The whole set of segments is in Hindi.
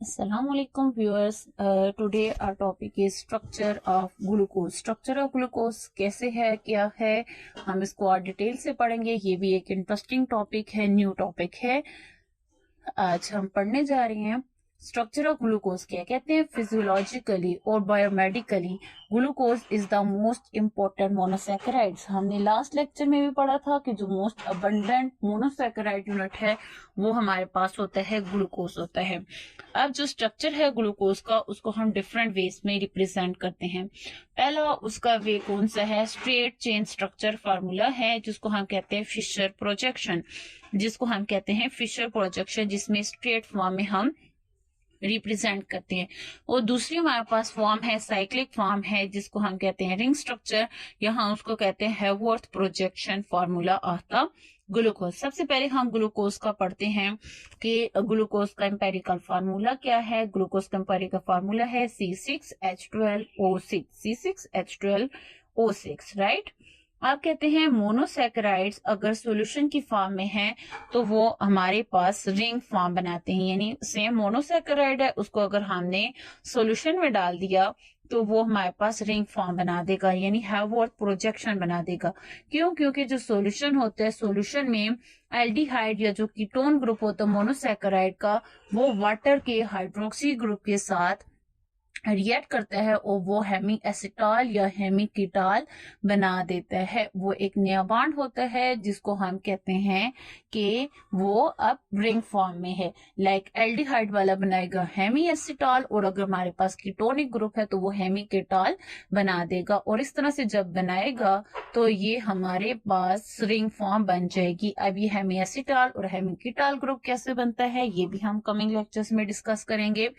Assalamualaikum viewers. Today our topic is structure of glucose. Structure of glucose कैसे है, क्या है, हम इसको और डिटेल से पढ़ेंगे। ये भी एक इंटरेस्टिंग टॉपिक है, न्यू टॉपिक है। आज हम पढ़ने जा रहे हैं स्ट्रक्चर ऑफ ग्लूकोज। क्या कहते हैं? फिजियोलॉजिकली और biomedically glucose is the most important monosaccharides. हमने लास्ट लेक्चर में भी पढ़ा था कि जो मोस्ट अबंडेंट मोनोसैकेराइड यूनिट है वो हमारे पास होता है ग्लूकोज होता है। अब जो स्ट्रक्चर है ग्लूकोज का उसको हम डिफरेंट वेज में रिप्रेजेंट करते हैं। पहला उसका वे कौन सा है? स्ट्रेट चेन स्ट्रक्चर फार्मूला है जिसको हम कहते हैं फिशर प्रोजेक्शन, जिसमें स्ट्रेट फॉर्म में हम रिप्रेजेंट करते हैं। और दूसरी हमारे पास फॉर्म है साइक्लिक फॉर्म है जिसको हम कहते हैं रिंग स्ट्रक्चर, यहाँ उसको कहते हैं Haworth projection formula of the glucose. सबसे पहले हम ग्लूकोज का पढ़ते हैं कि ग्लूकोज का एम्पेरिकल फार्मूला क्या है। ग्लूकोज का एम्पेरिकल फार्मूला है C6H12O6, C6H12O6, राइट। आप कहते हैं मोनोसैकेराइड्स अगर सॉल्यूशन की फॉर्म में है तो वो हमारे पास रिंग फॉर्म बनाते हैं, यानी सेम मोनोसैकेराइड है उसको अगर हमने सॉल्यूशन में डाल दिया तो वो हमारे पास रिंग फॉर्म बना देगा, यानी हैवर्थ प्रोजेक्शन बना देगा। क्यों? क्योंकि जो सॉल्यूशन होता है, सॉल्यूशन में एल्डिहाइड या जो कीटोन ग्रुप होता है मोनोसैकेराइड का, वो वाटर के हाइड्रोक्सी ग्रुप के साथ रिएक्ट करता है और वो हेमी एसिटॉल या हेमी कीटॉल बना देता है। वो एक नया बॉन्ड होता है जिसको हम कहते हैं कि वो अब रिंग फॉर्म में है। लाइक एल्डिहाइड वाला बनाएगा हेमी एसिटॉल और अगर हमारे पास कीटोनिक ग्रुप है तो वो हेमी कीटॉल बना देगा। और इस तरह से जब बनाएगा तो ये हमारे पास रिंग फॉर्म बन जाएगी। अब ये हेमी एसिटॉल और हेमी कीटॉल ग्रुप कैसे बनता है ये भी हम कमिंग लेक्चर्स में डिस्कस करेंगे।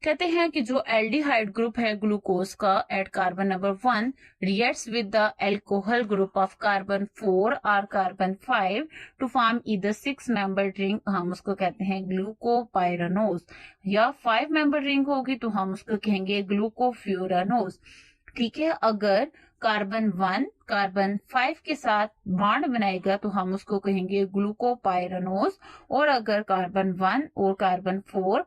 कहते हैं कि जो एल्डिहाइड ग्रुप है ग्लूकोज का at carbon number 1 reacts with the alcohol group of carbon 4 और carbon 5 to form either 6 member ring, हम उसको कहते हैं ग्लूकोपाइरानोज, या 5 मेंबर रिंग होगी तो हम उसको कहेंगे ग्लूकोफ्यूरानोज। ठीक है, अगर कार्बन 1 कार्बन 5 के साथ बॉन्ड बनाएगा तो हम उसको कहेंगे ग्लूकोपाइरानोज, और अगर कार्बन 1 और कार्बन 4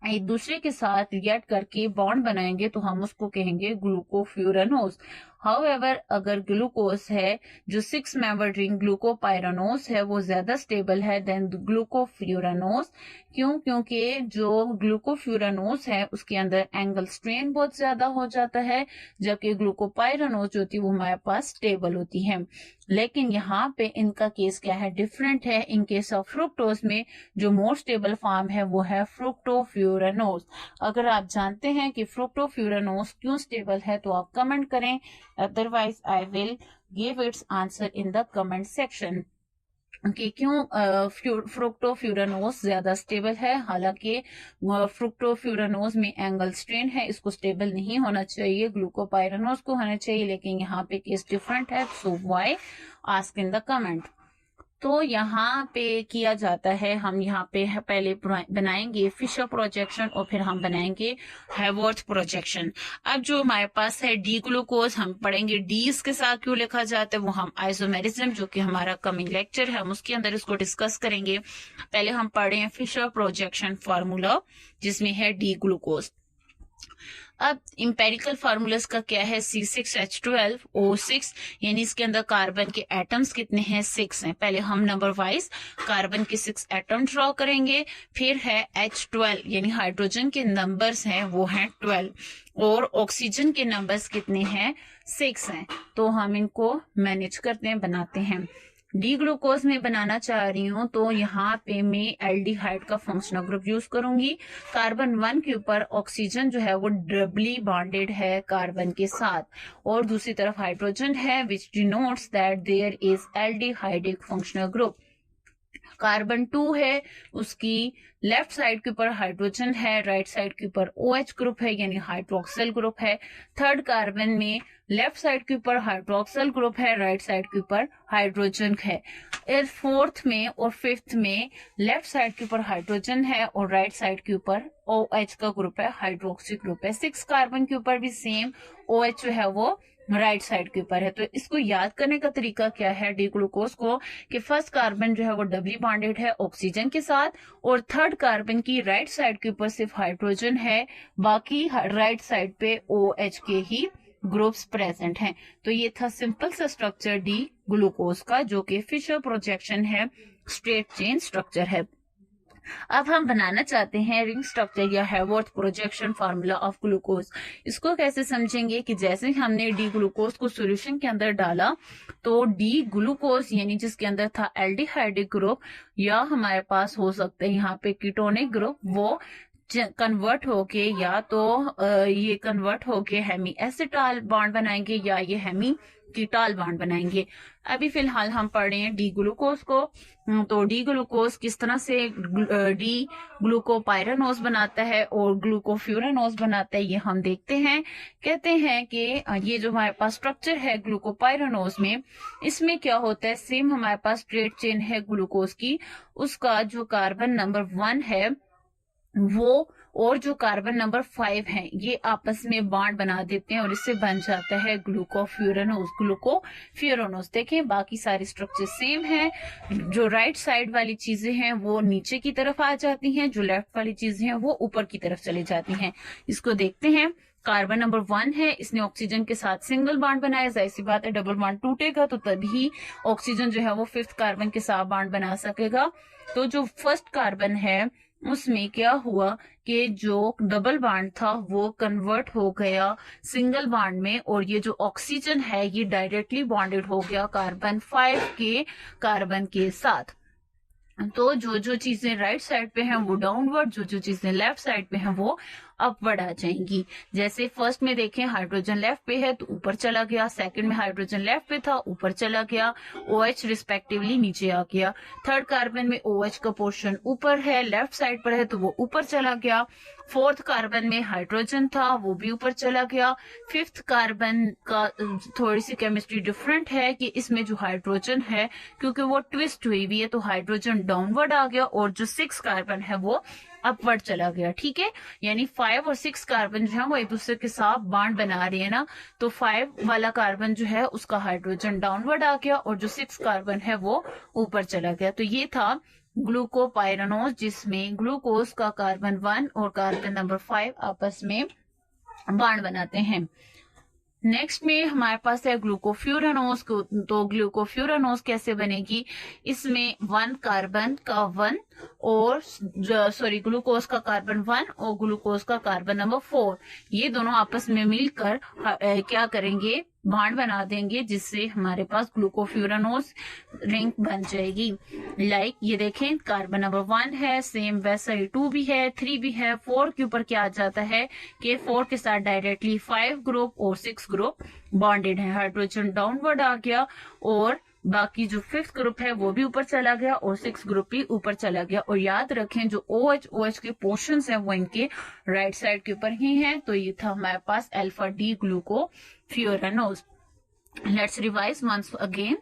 एक दूसरे के साथ रिएक्ट करके बॉन्ड बनाएंगे तो हम उसको कहेंगे ग्लूकोफ्यूरानोज। हाउएवर अगर ग्लूकोज है जो 6 मेंबर रिंग ग्लूकोपाइरानोज है वो ज्यादा स्टेबल है देन ग्लूकोफ्यूरानोज। क्यों? क्योंकि जो ग्लूकोफ्यूरानोज है उसके अंदर एंगल स्ट्रेन बहुत ज्यादा हो जाता है, जबकि ग्लूकोपाइरानोज होती है वो हमारे पास स्टेबल होती है। लेकिन यहाँ पे इनका केस क्या है? डिफरेंट है। इन केस ऑफ फ्रुक्टोज में जो मोर स्टेबल फॉर्म है वो है फ्रुक्टोफ्यूरानोज। अगर आप जानते हैं कि फ्रुक्टोफ्यूरानोज क्यों स्टेबल है तो आप कमेंट करें, otherwise I will give its answer in the comment section कि क्यों फ्रुक्टोफ्यूरानोज ज्यादा स्टेबल है। हालांकि फ्रुक्टोफ्यूरानोज में एंगल स्ट्रेन है, इसको स्टेबल नहीं होना चाहिए, ग्लूकोपाइरानोज को होना चाहिए, लेकिन यहाँ पे केस डिफरेंट है। So why? Ask in the comment. तो यहाँ पे किया जाता है, हम यहाँ पे पहले बनाएंगे फिशर प्रोजेक्शन और फिर हम बनाएंगे हैवर्थ प्रोजेक्शन। अब जो हमारे पास है डी ग्लूकोज, हम पढ़ेंगे डी इसके साथ क्यों लिखा जाता है, वो हम आइसोमेरिज्म जो कि हमारा कमिंग लेक्चर है हम उसके अंदर इसको डिस्कस करेंगे। पहले हम पढ़े हैं फिशर प्रोजेक्शन फार्मूला जिसमें है डी ग्लूकोज। अब इंपेरिकल फार्मूलास का क्या है? C6H12O6, यानी इसके अंदर कार्बन के एटम्स कितने हैं? 6 हैं। पहले हम नंबर वाइज कार्बन के 6 एटम ड्रॉ करेंगे, फिर है H12 यानी हाइड्रोजन के नंबर्स हैं वो हैं 12, और ऑक्सीजन के नंबर्स कितने हैं? 6 हैं। तो हम इनको मैनेज करते हैं, बनाते हैं। डी ग्लूकोज में बनाना चाह रही हूँ तो यहाँ पे मैं एल्डिहाइड का फंक्शनल ग्रुप यूज करूंगी। कार्बन 1 के ऊपर ऑक्सीजन जो है वो डबली बॉन्डेड है कार्बन के साथ, और दूसरी तरफ हाइड्रोजन है which denotes that there is aldehydic functional group. Carbon 2 है, उसकी लेफ्ट साइड के ऊपर हाइड्रोजन है, राइट साइड के ऊपर OH ग्रुप है यानी हाइड्रोक्सिल ग्रुप है। थर्ड कार्बन में लेफ्ट साइड के ऊपर हाइड्रोक्सिल ग्रुप है, राइट साइड के ऊपर हाइड्रोजन है। फोर्थ में और फिफ्थ में लेफ्ट साइड के ऊपर हाइड्रोजन है और राइट साइड के ऊपर OH का ग्रुप है, हाइड्रोक्सी ग्रुप है। 6 कार्बन के ऊपर भी सेम OH जो है वो राइट साइड के ऊपर है। तो इसको याद करने का तरीका क्या है डी ग्लूकोज को, कि फर्स्ट कार्बन जो है वो डबली बॉन्डेड है ऑक्सीजन के साथ, और थर्ड कार्बन की राइट साइड के ऊपर सिर्फ हाइड्रोजन है, बाकी राइट साइड पे OH के ही ग्रुप्स प्रेजेंट हैं। तो ये था सिंपल सा स्ट्रक्चर डी ग्लूकोज का, जो कि फिशर प्रोजेक्शन है, स्ट्रेट चेन स्ट्रक्चर है। अब हम बनाना चाहते हैं रिंग स्ट्रक्चर या Hayworth projection formula of glucose. इसको कैसे समझेंगे कि जैसे हमने डी ग्लूकोज को सॉल्यूशन के अंदर डाला, तो डी ग्लूकोज यानी जिसके अंदर था एल्डिहाइडिक ग्रुप, या हमारे पास हो सकता है यहाँ पे कीटोनिक ग्रुप, वो कन्वर्ट होके या तो ये कन्वर्ट होके हेमी एसिटाल बॉन्ड बनाएंगे या ये हेमी कीटाल बॉन्ड बनाएंगे। अभी फिलहाल हम पढ़ रहे हैं डी ग्लूकोज को। तो डी ग्लूकोज किस तरह से डी ग्लूकोपाइरानोज बनाता है और ग्लूकोफ्यूरानोज बनाता है, ये हम देखते हैं। कहते हैं कि ये जो हमारे पास स्ट्रक्चर है ग्लूकोपाइरानोज में, इसमें क्या होता है, सेम हमारे पास स्ट्रेट चेन है ग्लूकोज की, उसका जो कार्बन नंबर 1 है वो और जो कार्बन नंबर 5 है ये आपस में बॉन्ड बना देते हैं और इससे बन जाता है ग्लूकोफ्यूरानोज। ग्लूकोफ्यूरानोज देखें बाकी सारी स्ट्रक्चर सेम है, जो राइट साइड वाली चीजें हैं वो नीचे की तरफ आ जाती हैं, जो लेफ्ट वाली चीजें हैं वो ऊपर की तरफ चली जाती हैं। इसको देखते हैं। कार्बन नंबर 1 है, इसने ऑक्सीजन के साथ सिंगल बॉन्ड बनाया, जाहिर सी बात है डबल बॉन्ड टूटेगा तो तभी ऑक्सीजन जो है वो 5th कार्बन के साथ बॉन्ड बना सकेगा। तो जो फर्स्ट कार्बन है उसमें क्या हुआ कि जो डबल बॉन्ड था वो कन्वर्ट हो गया सिंगल बॉन्ड में, और ये जो ऑक्सीजन है ये डायरेक्टली बॉन्डेड हो गया कार्बन 5 के कार्बन के साथ। तो जो जो चीजें राइट साइड पे हैं वो डाउनवर्ड, जो जो चीजें लेफ्ट साइड पे हैं वो अपवर्ड आ जाएंगी। जैसे फर्स्ट में देखें हाइड्रोजन लेफ्ट पे है तो ऊपर चला गया, सेकंड में हाइड्रोजन लेफ्ट पे था ऊपर चला गया, OH रिस्पेक्टिवली नीचे आ गया। थर्ड कार्बन में OH का पोर्शन ऊपर है, लेफ्ट साइड पर है तो वो ऊपर चला गया। फोर्थ कार्बन में हाइड्रोजन था वो भी ऊपर चला गया। 5th कार्बन का थोड़ी सी केमिस्ट्री डिफरेंट है कि इसमें जो हाइड्रोजन है क्योंकि वो ट्विस्ट हुई हुई है तो हाइड्रोजन डाउनवर्ड आ गया, और जो 6 कार्बन है वो अपवर्ड चला गया। ठीक है, यानी 5 और 6 कार्बन जो है वो एक दूसरे के साथ बॉन्ड बना रही है ना, तो 5 वाला कार्बन जो है उसका हाइड्रोजन डाउनवर्ड आ गया और जो 6 कार्बन है वो ऊपर चला गया। तो ये था ग्लूकोपाइरानोज, जिसमें ग्लूकोज का कार्बन 1 और कार्बन नंबर 5 आपस में बॉन्ड बनाते हैं। नेक्स्ट में हमारे पास है ग्लूकोफ्यूरानोज। तो ग्लूकोफ्यूरानोज कैसे बनेगी, इसमें 1 कार्बन का 1 और ग्लूकोज का कार्बन 1 और ग्लूकोज का कार्बन नंबर 4, ये दोनों आपस में मिलकर क्या करेंगे, बॉन्ड बना देंगे, जिससे हमारे पास ग्लूकोफ्यूरानोज रिंग बन जाएगी। लाइक ये देखें कार्बन नंबर 1 है, सेम वैसा ही 2 भी है, 3 भी है। 4 के ऊपर क्या आ जाता है कि 4 के साथ डायरेक्टली 5 ग्रुप और 6 ग्रुप बॉन्डेड है, हाइड्रोजन डाउनवर्ड आ गया और बाकी जो 5th ग्रुप है वो भी ऊपर चला गया और 6 ग्रुप भी ऊपर चला गया। और याद रखें जो OH के पोर्शंस हैं वो इनके राइट साइड के ऊपर ही हैं। तो ये था हमारे पास alpha D glucofuranose. Let's revise once again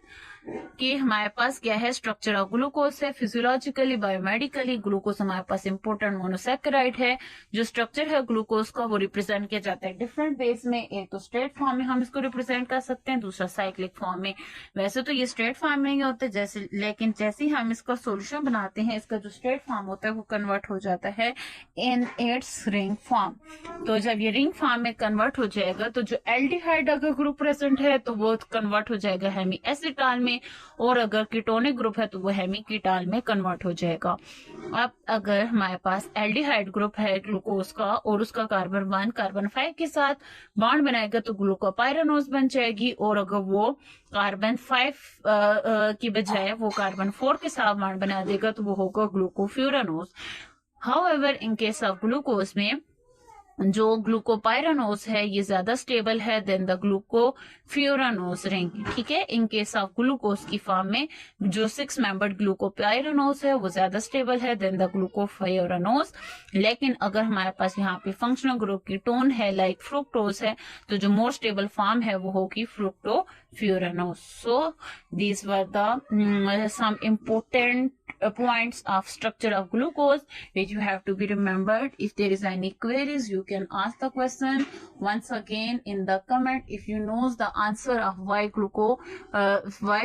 कि हमारे पास क्या है, स्ट्रक्चर ऑफ ग्लूकोज है। फिजियोलॉजिकली बायोमेडिकली ग्लूकोज हमारे पास इंपोर्टेंट मोनोसैकेराइड है। जो स्ट्रक्चर है ग्लूकोज का वो रिप्रेजेंट किया जाता है डिफरेंट वेज में, एक तो स्ट्रेट फॉर्म में हम इसको रिप्रेजेंट कर सकते हैं, दूसरा साइक्लिक फॉर्म में। वैसे तो ये स्ट्रेट फॉर्म में ही होता है जैसे, लेकिन जैसे ही हम इसका सोल्यूशन बनाते हैं इसका जो स्ट्रेट फॉर्म होता है वो कन्वर्ट हो जाता है इन इट्स रिंग फॉर्म। तो जब ये रिंग फॉर्म में कन्वर्ट हो जाएगा तो जो एल्डिहाइड अगर ग्रुप प्रेजेंट है तो वो कन्वर्ट हो जाएगा हेमी एसिटाल में, और अगर कीटोनिक ग्रुप है तो वो हेमी कीटाल में कन्वर्ट हो जाएगा। अब अगर हमारे पास एल्डिहाइड ग्रुप है ग्लूकोज का और उसका कार्बन 1 कार्बन 5 के साथ बॉन्ड बनाएगा तो ग्लूकोपाइरानोज बन जाएगी, और अगर वो कार्बन 5 की बजाय वो कार्बन 4 के साथ बॉन्ड बना देगा तो वो होगा glucofuranose. However in case of glucose में जो ग्लूकोपाइरानोज है ये ज्यादा स्टेबल है देन द ग्लूकोफ्यूरानोज रिंग। ठीक है, इन केस ऑफ ग्लूकोज की फॉर्म में जो 6 मेंबर्ड ग्लूकोपाइरानोज है वो ज्यादा स्टेबल है देन द ग्लूकोफ्यूरानोज। लेकिन अगर हमारे पास यहाँ पे फंक्शनल ग्रुप की टोन है लाइक फ्रुक्टोज है तो जो मोर स्टेबल फॉर्म है वो होगी fructofuranose. So these were the some important points of structure of glucose which you have to be remembered. If there is any queries, you can ask the question once again in the comment. If you knows the answer of why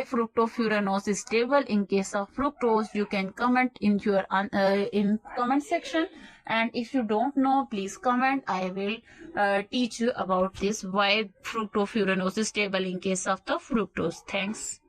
fructofuranose is stable in case of fructose, you can comment in your in comment section. And if you don't know, please comment. I will teach you about this why fructofuranose is stable in case of the fructose. Thanks.